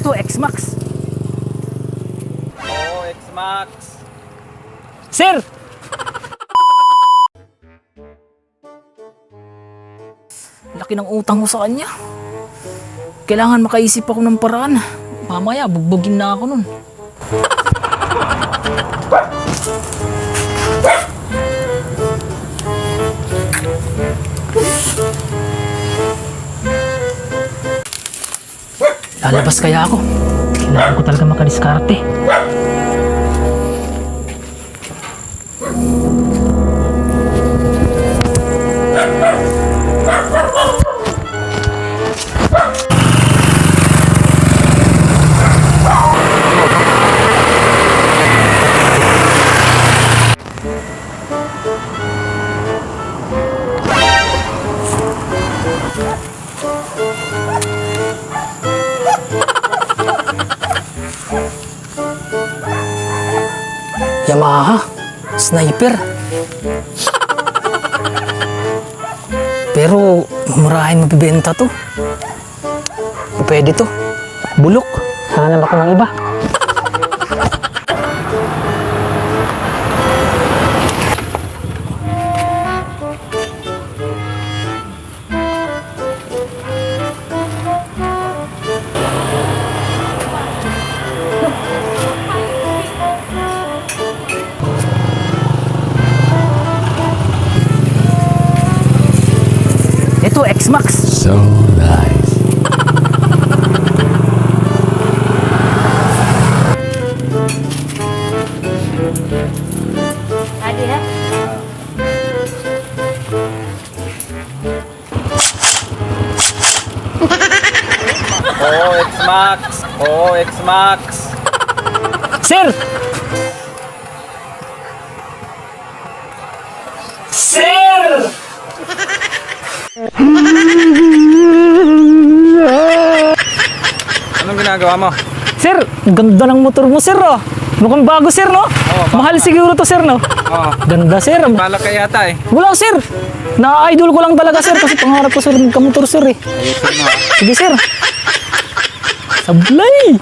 Ito, X-Max. Oo, X-Max. Sir! Laki ng utang ko sa kanya. Kailangan makaisip ako ng paraan. Mamaya, bugbugin na ako nun. Lalabas kaya ako? Kailangan ko talaga makadiskarte. Yamaha, sniper. Pero murahin mabibenta to. Pwede to. Bulok. Hanap ako ng iba. Ito, X-Max. So nice. Adi ha? Oo, X-Max. Oo, X-Max. Sir! Sir! Anong ginagawa mo? Sir, ganda ng motor mo, sir, oh. Mukhang bago, sir, no? Mahal siguro to, sir, no? Oo. Ganda, sir. Balak ka yata eh. Wala, sir. Na-idol ko lang talaga, sir, kasi pangarap ko, sir, magkamotor, sir, eh. Ayusin mo. Sige, sir. Sablay!